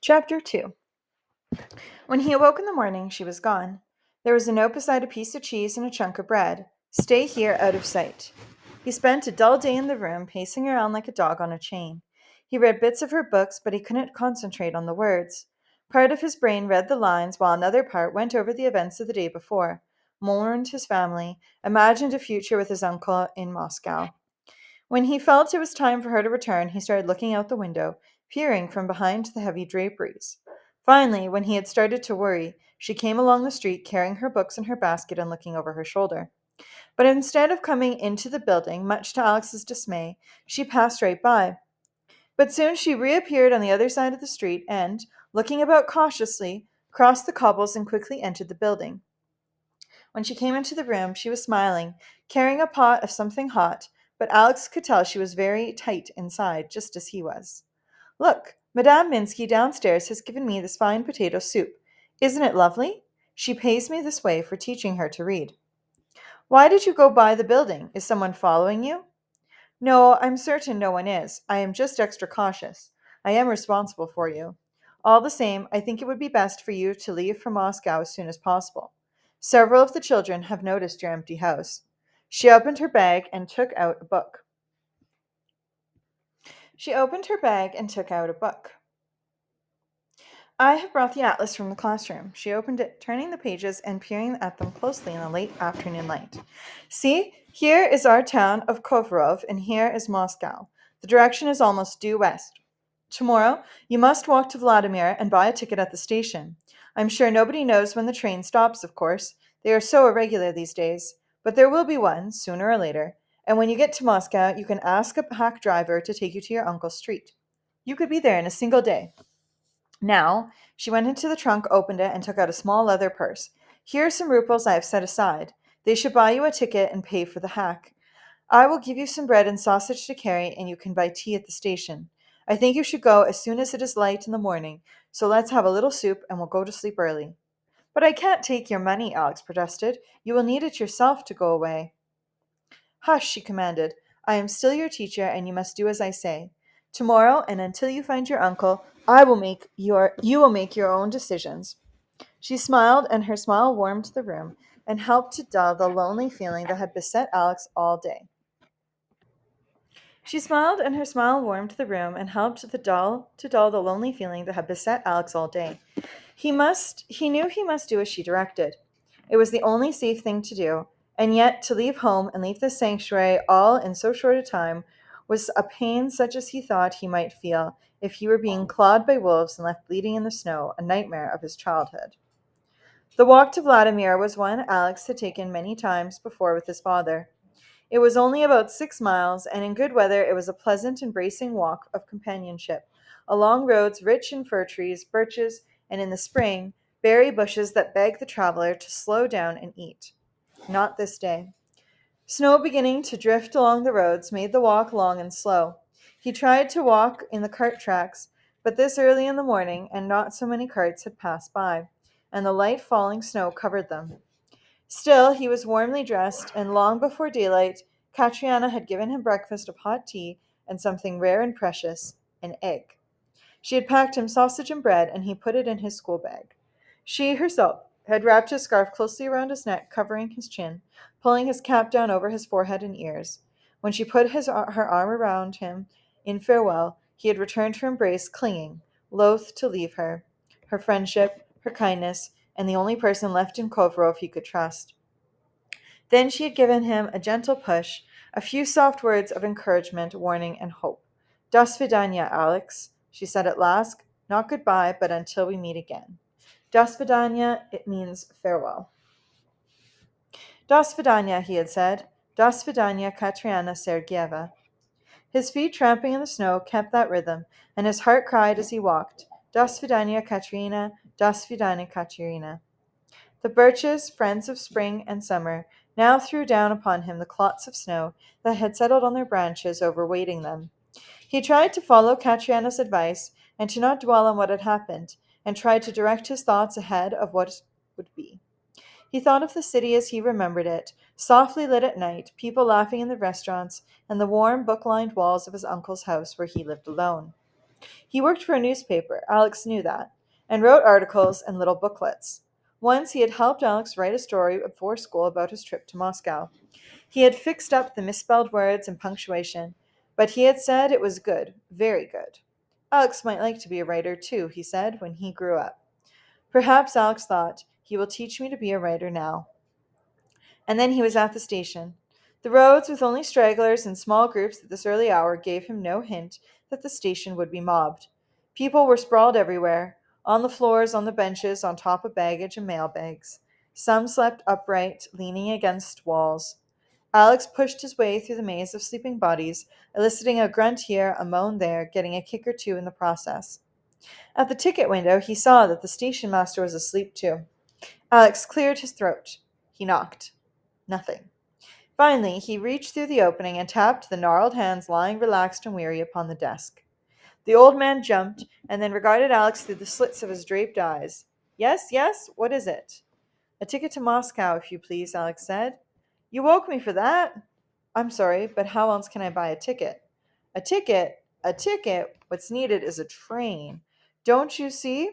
Chapter 2. When he awoke in the morning, she was gone. There was a note beside a piece of cheese and a chunk of bread. Stay here out of sight. He spent a dull day in the room, pacing around like a dog on a chain. He read bits of her books, but he couldn't concentrate on the words. Part of his brain read the lines, while another part went over the events of the day before, mourned his family, imagined a future with his uncle in Moscow. When he felt it was time for her to return, he started looking out the window, peering from behind the heavy draperies. Finally, when he had started to worry, she came along the street carrying her books in her basket and looking over her shoulder. But instead of coming into the building, much to Alex's dismay, she passed right by. But soon she reappeared on the other side of the street and, looking about cautiously, crossed the cobbles and quickly entered the building. When she came into the room, she was smiling, carrying a pot of something hot, but Alex could tell she was very tight inside, just as he was. Look, Madame Minsky downstairs has given me this fine potato soup. Isn't it lovely? She pays me this way for teaching her to read. Why did you go by the building? Is someone following you? No, I'm certain no one is. I am just extra cautious. I am responsible for you. All the same, I think it would be best for you to leave for Moscow as soon as possible. Several of the children have noticed your empty house. She opened her bag and took out a book. I have brought the atlas from the classroom. She opened it, turning the pages and peering at them closely in the late afternoon light. See, here is our town of Kovrov, and here is Moscow. The direction is almost due west. Tomorrow, you must walk to Vladimir and buy a ticket at the station. I'm sure nobody knows when the train stops, of course. They are so irregular these days. But there will be one, sooner or later. And when you get to Moscow, you can ask a hack driver to take you to your uncle's street. You could be there in a single day. Now, she went into the trunk, opened it, and took out a small leather purse. Here are some rubles I have set aside. They should buy you a ticket and pay for the hack. I will give you some bread and sausage to carry, and you can buy tea at the station. I think you should go as soon as it is light in the morning, so let's have a little soup and we'll go to sleep early. But I can't take your money, Alex protested. You will need it yourself to go away. Hush, she commanded. I am still your teacher, and you must do as I say. Tomorrow, and until you find your uncle, you will make your own decisions. She smiled, and her smile warmed the room and helped to dull the lonely feeling that had beset Alex all day. She smiled, and her smile warmed the room and helped to dull the lonely feeling that had beset Alex all day. He knew he must do as she directed. It was the only safe thing to do, and yet to leave home and leave the sanctuary all in so short a time was a pain such as he thought he might feel if he were being clawed by wolves and left bleeding in the snow, a nightmare of his childhood. The walk to Vladimir was one Alex had taken many times before with his father. It was only about 6 miles, and in good weather it was a pleasant and bracing walk of companionship, along roads rich in fir trees, birches, and in the spring, berry bushes that begged the traveler to slow down and eat. Not this day. Snow beginning to drift along the roads made the walk long and slow. He tried to walk in the cart tracks, but this early in the morning, and not so many carts had passed by, and the light falling snow covered them. Still, he was warmly dressed, and long before daylight, Katriana had given him breakfast of hot tea and something rare and precious, an egg. She had packed him sausage and bread, and he put it in his school bag. She herself had wrapped his scarf closely around his neck, covering his chin, pulling his cap down over his forehead and ears. When she put her arm around him in farewell, he had returned her embrace, clinging, loath to leave her, her friendship, her kindness, and the only person left in Kovrov he could trust. Then she had given him a gentle push, a few soft words of encouragement, warning, and hope. Das vidanya, Alex, she said at last. Not goodbye, but until we meet again. Das vidanya, it means farewell. Das vidanya, he had said. Das vidanya, Katriana Sergeyeva. His feet tramping in the snow kept that rhythm, and his heart cried as he walked. Das vidanya, Katerina. Das vidanya, Katerina. The birches, friends of spring and summer, now threw down upon him the clots of snow that had settled on their branches, overweighting them. He tried to follow Katriana's advice and to not dwell on what had happened, and tried to direct his thoughts ahead of what would be. He thought of the city as he remembered it, softly lit at night, people laughing in the restaurants, and the warm, book-lined walls of his uncle's house where he lived alone. He worked for a newspaper, Alex knew that, and wrote articles and little booklets. Once he had helped Alex write a story before school about his trip to Moscow. He had fixed up the misspelled words and punctuation, but he had said it was good, very good. Alex might like to be a writer too, he said, when he grew up. Perhaps Alex thought, he will teach me to be a writer now. And then he was at the station. The roads, with only stragglers and small groups at this early hour, gave him no hint that the station would be mobbed. People were sprawled everywhere, on the floors, on the benches, on top of baggage and mail bags. Some slept upright, leaning against walls. Alex pushed his way through the maze of sleeping bodies, eliciting a grunt here, a moan there, getting a kick or two in the process. At the ticket window, he saw that the station master was asleep too. Alex cleared his throat. He knocked. Nothing. Finally, he reached through the opening and tapped the gnarled hands lying relaxed and weary upon the desk. The old man jumped and then regarded Alex through the slits of his draped eyes. Yes, yes, what is it? A ticket to Moscow, if you please, Alex said. You woke me for that? I'm sorry, but how else can I buy a ticket? A ticket? A ticket? What's needed is a train. Don't you see?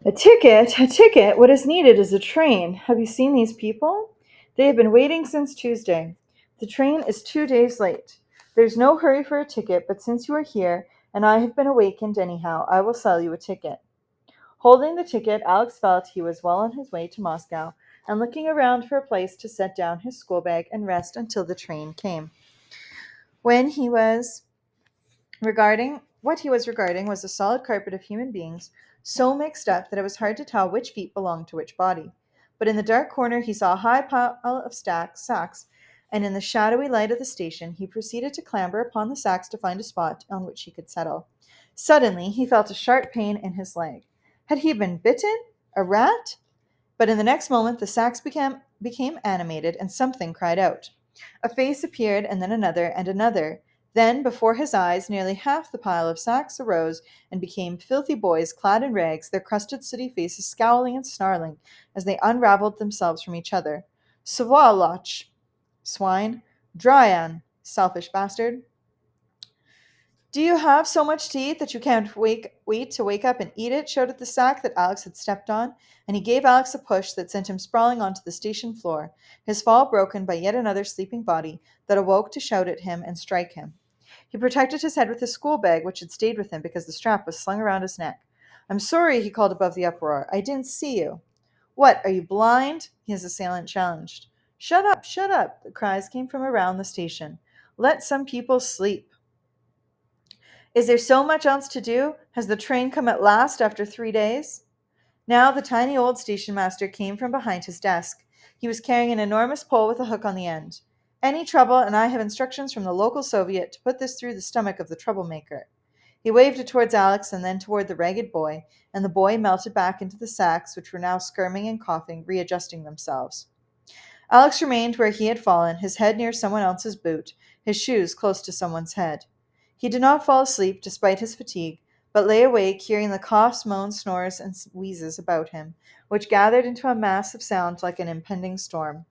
A ticket? A ticket? What is needed is a train. Have you seen these people? They have been waiting since Tuesday. The train is 2 days late. There's no hurry for a ticket, but since you are here and I have been awakened anyhow, I will sell you a ticket. Holding the ticket, Alex felt he was well on his way to Moscow and looking around for a place to set down his school bag and rest until the train came. When he was What he was regarding was a solid carpet of human beings, so mixed up that it was hard to tell which feet belonged to which body. But in the dark corner he saw a high pile of sacks, and in the shadowy light of the station he proceeded to clamber upon the sacks to find a spot on which he could settle. Suddenly he felt a sharp pain in his leg. Had he been bitten? A rat? But in the next moment the sacks became animated, and something cried out. A face appeared, and then another, and another. Then, before his eyes, nearly half the pile of sacks arose and became filthy boys clad in rags, their crusted sooty faces scowling and snarling as they unraveled themselves from each other. Svoloch, swine. Dryan, selfish bastard. Do you have so much to eat that you can't wait to wake up and eat it? Shouted the sack that Alex had stepped on, and he gave Alex a push that sent him sprawling onto the station floor, his fall broken by yet another sleeping body that awoke to shout at him and strike him. He protected his head with his school bag, which had stayed with him because the strap was slung around his neck. I'm sorry, he called above the uproar. I didn't see you. What, are you blind? His assailant challenged. Shut up, the cries came from around the station. Let some people sleep. Is there so much else to do? Has the train come at last after 3 days? Now the tiny old station master came from behind his desk. He was carrying an enormous pole with a hook on the end. Any trouble, and I have instructions from the local Soviet to put this through the stomach of the troublemaker. He waved it towards Alex and then toward the ragged boy, and the boy melted back into the sacks, which were now skirming and coughing, readjusting themselves. Alex remained where he had fallen, his head near someone else's boot, his shoes close to someone's head. He did not fall asleep, despite his fatigue, but lay awake, hearing the coughs, moans, snores, and wheezes about him, which gathered into a mass of sound like an impending storm.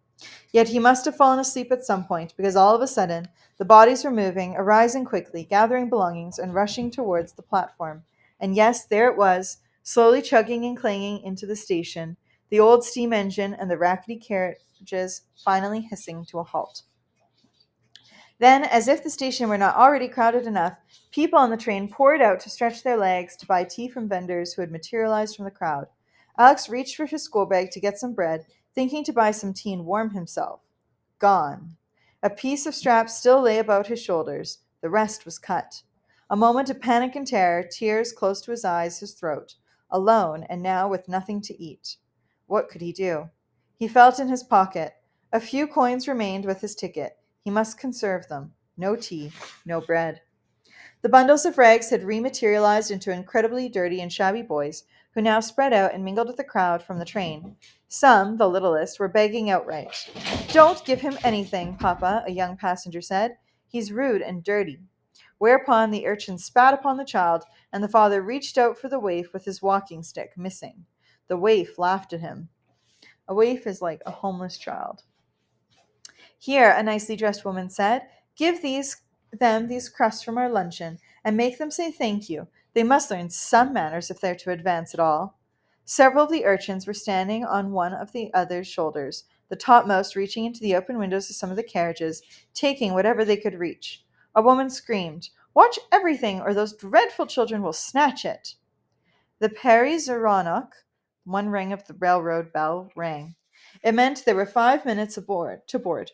Yet he must have fallen asleep at some point, because all of a sudden the bodies were moving, arising quickly, gathering belongings, and rushing towards the platform. And yes, there it was, slowly chugging and clanging into the station, the old steam engine and the rackety carriages finally hissing to a halt. Then, as if the station were not already crowded enough, people on the train poured out to stretch their legs to buy tea from vendors who had materialized from the crowd. Alex reached for his school bag to get some bread, thinking to buy some tea and warm himself. Gone. A piece of strap still lay about his shoulders. The rest was cut. A moment of panic and terror, tears close to his eyes, his throat. Alone, and now with nothing to eat. What could he do? He felt in his pocket. A few coins remained with his ticket. He must conserve them. No tea, no bread. The bundles of rags had rematerialized into incredibly dirty and shabby boys, who now spread out and mingled with the crowd from the train. Some, the littlest, were begging outright. Don't give him anything, Papa, a young passenger said. He's rude and dirty. Whereupon the urchin spat upon the child, and the father reached out for the waif with his walking stick, missing. The waif laughed at him. A waif is like a homeless child. Here, a nicely dressed woman said, Give these crusts from our luncheon, and make them say thank you. They must learn some manners if they're to advance at all. Several of the urchins were standing on one of the other's shoulders, the topmost reaching into the open windows of some of the carriages, taking whatever they could reach. A woman screamed, "Watch everything, or those dreadful children will snatch it." The Paris-Roanoke, one ring of the railroad bell, rang. It meant there were 5 minutes aboard to board.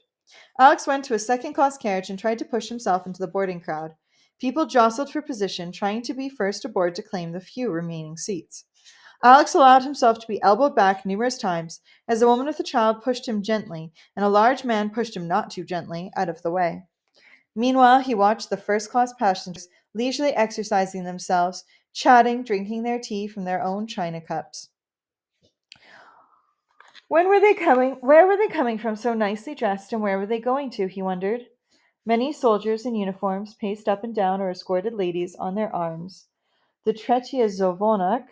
Alex went to a second class carriage and tried to push himself into the boarding crowd. People jostled for position, trying to be first aboard to claim the few remaining seats. Alex allowed himself to be elbowed back numerous times as a woman with a child pushed him gently, and a large man pushed him not too gently out of the way. Meanwhile, he watched the first class passengers leisurely exercising themselves, chatting, drinking their tea from their own china cups. When were they coming? Where were they coming from so nicely dressed, and where were they going to? He wondered. Many soldiers in uniforms paced up and down or escorted ladies on their arms. The Tretiezvonek,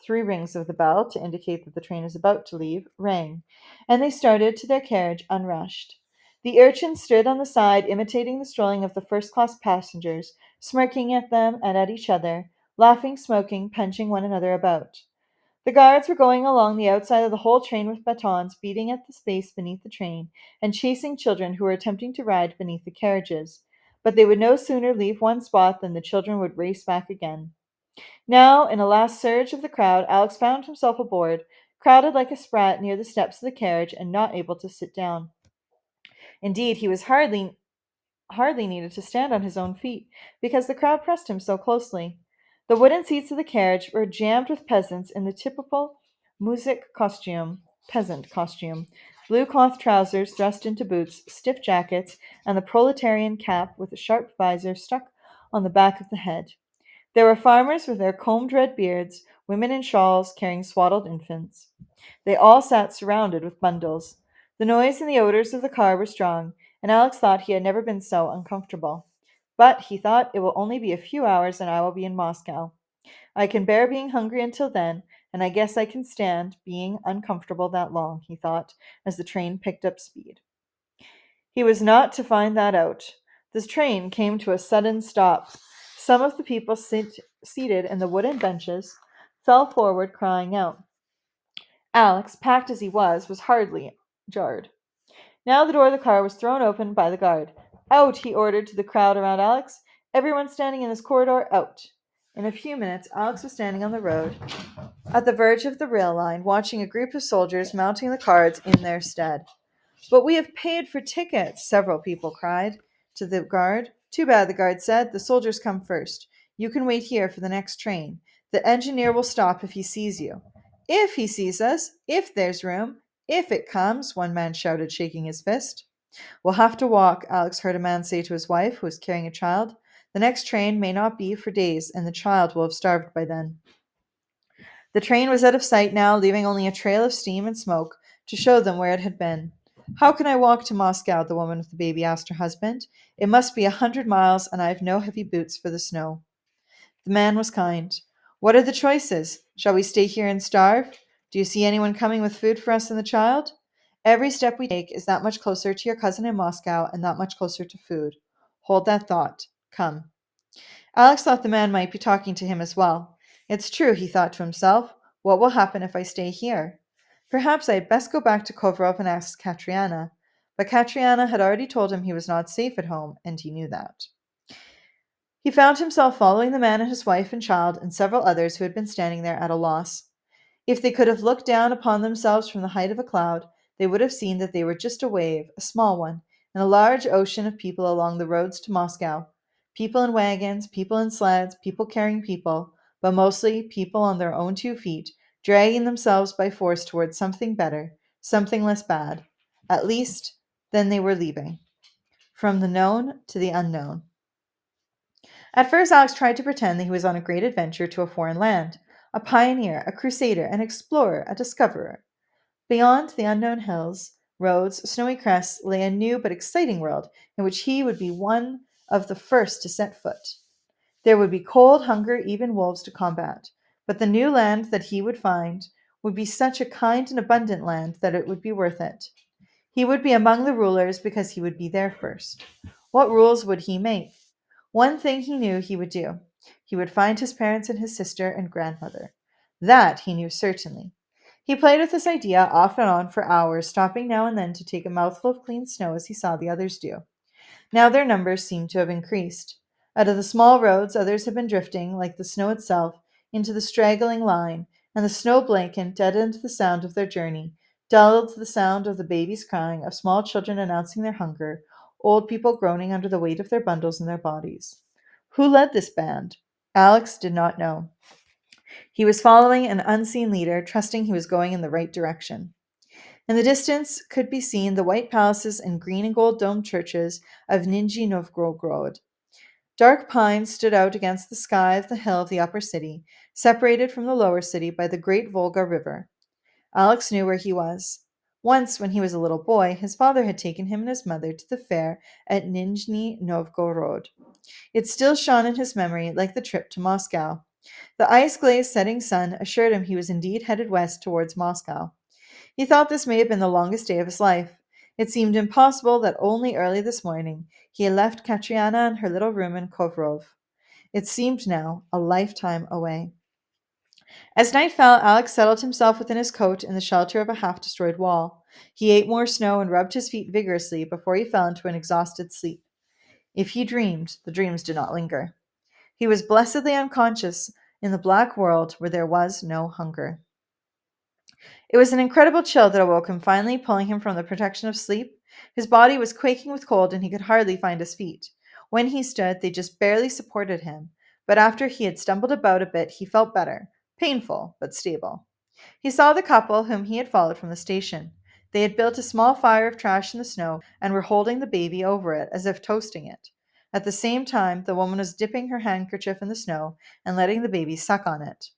three rings of the bell to indicate that the train is about to leave, rang, and they started to their carriage unrushed. The urchins stood on the side, imitating the strolling of the first class passengers, smirking at them and at each other, laughing, smoking, punching one another about. The guards were going along the outside of the whole train with batons, beating at the space beneath the train, and chasing children who were attempting to ride beneath the carriages. But they would no sooner leave one spot than the children would race back again. Now, in a last surge of the crowd, Alex found himself aboard, crowded like a sprat near the steps of the carriage and not able to sit down. Indeed, he was hardly needed to stand on his own feet, because the crowd pressed him so closely. The wooden seats of the carriage were jammed with peasants in the typical peasant costume, blue cloth trousers thrust into boots, stiff jackets, and the proletarian cap with a sharp visor stuck on the back of the head. There were farmers with their combed red beards, women in shawls carrying swaddled infants. They all sat surrounded with bundles. The noise and the odors of the car were strong, and Alex thought he had never been so uncomfortable. But he thought, it will only be a few hours and I will be in Moscow. I can bear being hungry until then, and I guess I can stand being uncomfortable that long, he thought, as the train picked up speed. He was not to find that out. The train came to a sudden stop. Some of the people seated in the wooden benches fell forward, crying out. Alex, packed as he was hardly jarred. Now the door of the car was thrown open by the guard. Out, he ordered to the crowd around Alex. Everyone standing in this corridor, out. In a few minutes, Alex was standing on the road at the verge of the rail line, watching a group of soldiers mounting the cars in their stead. But we have paid for tickets, several people cried to the guard. Too bad, the guard said. The soldiers come first. You can wait here for the next train. The engineer will stop if he sees you. If he sees us, if there's room, if it comes, one man shouted, shaking his fist. We'll have to walk, Alex heard a man say to his wife, who was carrying a child. The next train may not be for days, and the child will have starved by then. The train was out of sight now, leaving only a trail of steam and smoke to show them where it had been. How can I walk to Moscow? The woman with the baby asked her husband. It must be 100 miles, and I have no heavy boots for the snow. The man was kind. What are the choices? Shall we stay here and starve? Do you see anyone coming with food for us and the child? Every step we take is that much closer to your cousin in Moscow and that much closer to food. Hold that thought. Come. Alex thought the man might be talking to him as well. It's true, he thought to himself. What will happen if I stay here? Perhaps I had best go back to Kovrov and ask Katriana. But Katriana had already told him he was not safe at home, and he knew that. He found himself following the man and his wife and child and several others who had been standing there at a loss. If they could have looked down upon themselves from the height of a cloud, they would have seen that they were just a wave, a small one, in a large ocean of people along the roads to Moscow. People in wagons, people in sleds, people carrying people, but mostly people on their own 2 feet, dragging themselves by force towards something better, something less bad, at least than they were leaving. From the known to the unknown. At first, Alex tried to pretend that he was on a great adventure to a foreign land, a pioneer, a crusader, an explorer, a discoverer. Beyond the unknown hills, roads, snowy crests lay a new but exciting world in which he would be one of the first to set foot. There would be cold, hunger, even wolves to combat, but the new land that he would find would be such a kind and abundant land that it would be worth it. He would be among the rulers because he would be there first. What rules would he make? One thing he knew he would do. He would find his parents and his sister and grandmother. That he knew certainly. He played with this idea off and on for hours, stopping now and then to take a mouthful of clean snow as he saw the others do. Now their numbers seemed to have increased. Out of the small roads, others had been drifting, like the snow itself, into the straggling line, and the snow blanket deadened the sound of their journey, dulled the sound of the babies crying, of small children announcing their hunger, old people groaning under the weight of their bundles in their bodies. Who led this band? Alex did not know. He was following an unseen leader, trusting he was going in the right direction. In the distance could be seen the white palaces and green and gold domed churches of Nizhny Novgorod. Dark pines stood out against the sky of the hill of the upper city, separated from the lower city by the great Volga River. Alex knew where he was. Once, when he was a little boy, his father had taken him and his mother to the fair at Nizhny Novgorod. It still shone in his memory like the trip to Moscow. The ice-glazed setting sun assured him he was indeed headed west towards Moscow. He thought this may have been the longest day of his life. It seemed impossible that only early this morning he had left Katriana in her little room in Kovrov. It seemed now a lifetime away. As night fell, Alex settled himself within his coat in the shelter of a half-destroyed wall. He ate more snow and rubbed his feet vigorously before he fell into an exhausted sleep. If he dreamed, the dreams did not linger. He was blessedly unconscious in the black world where there was no hunger. It was an incredible chill that awoke him, finally pulling him from the protection of sleep. His body was quaking with cold, and he could hardly find his feet. When he stood, they just barely supported him, but after he had stumbled about a bit, he felt better, painful, but stable. He saw the couple whom he had followed from the station. They had built a small fire of trash in the snow and were holding the baby over it, as if toasting it. At the same time, the woman was dipping her handkerchief in the snow and letting the baby suck on it.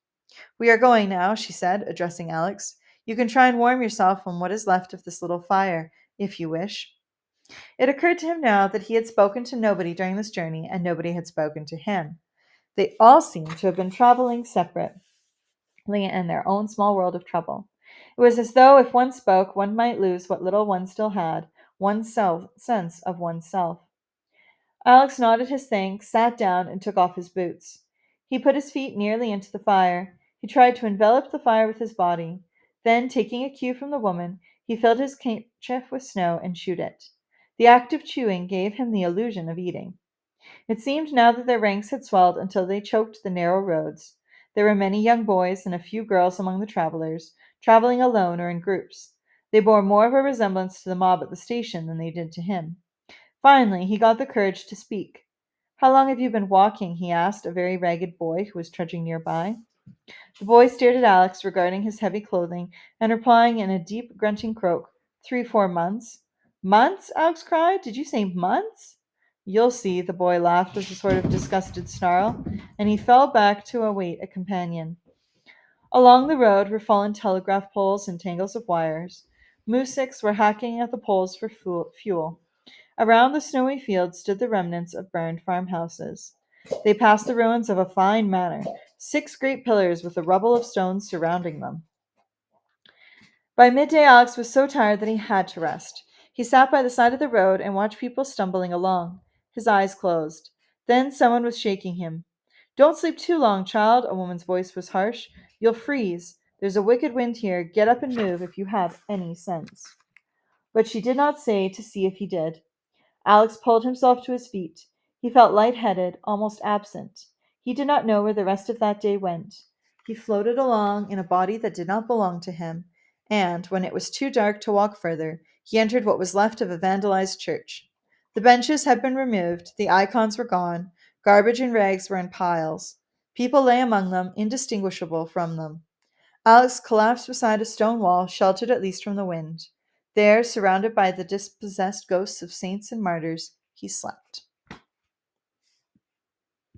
We are going now, she said, addressing Alex. You can try and warm yourself on what is left of this little fire, if you wish. It occurred to him now that he had spoken to nobody during this journey, and nobody had spoken to him. They all seemed to have been traveling separately in their own small world of trouble. It was as though if one spoke, one might lose what little one still had, one's sense of oneself. Alex nodded his thanks, sat down, and took off his boots. He put his feet nearly into the fire. He tried to envelop the fire with his body. Then, taking a cue from the woman, he filled his handkerchief with snow and chewed it. The act of chewing gave him the illusion of eating. It seemed now that their ranks had swelled until they choked the narrow roads. There were many young boys and a few girls among the travelers, traveling alone or in groups. They bore more of a resemblance to the mob at the station than they did to him. Finally, he got the courage to speak. How long have you been walking? He asked a very ragged boy who was trudging nearby. The boy stared at Alex, regarding his heavy clothing, and replying in a deep, grunting croak, 3-4 months. Months? Alex cried. Did you say months? You'll see, the boy laughed with a sort of disgusted snarl, and he fell back to await a companion. Along the road were fallen telegraph poles and tangles of wires. Musiks were hacking at the poles for fuel. Around the snowy fields stood the remnants of burned farmhouses. They passed the ruins of a fine manor, 6 great pillars with a rubble of stones surrounding them. By midday, Alex was so tired that he had to rest. He sat by the side of the road and watched people stumbling along. His eyes closed. Then someone was shaking him. Don't sleep too long, child, a woman's voice was harsh. You'll freeze. There's a wicked wind here. Get up and move if you have any sense. But she did not say to see if he did. Alex pulled himself to his feet. He felt light-headed, almost absent. He did not know where the rest of that day went. He floated along in a body that did not belong to him, and, when it was too dark to walk further, he entered what was left of a vandalized church. The benches had been removed, the icons were gone, garbage and rags were in piles. People lay among them, indistinguishable from them. Alex collapsed beside a stone wall, sheltered at least from the wind. There, surrounded by the dispossessed ghosts of saints and martyrs, he slept.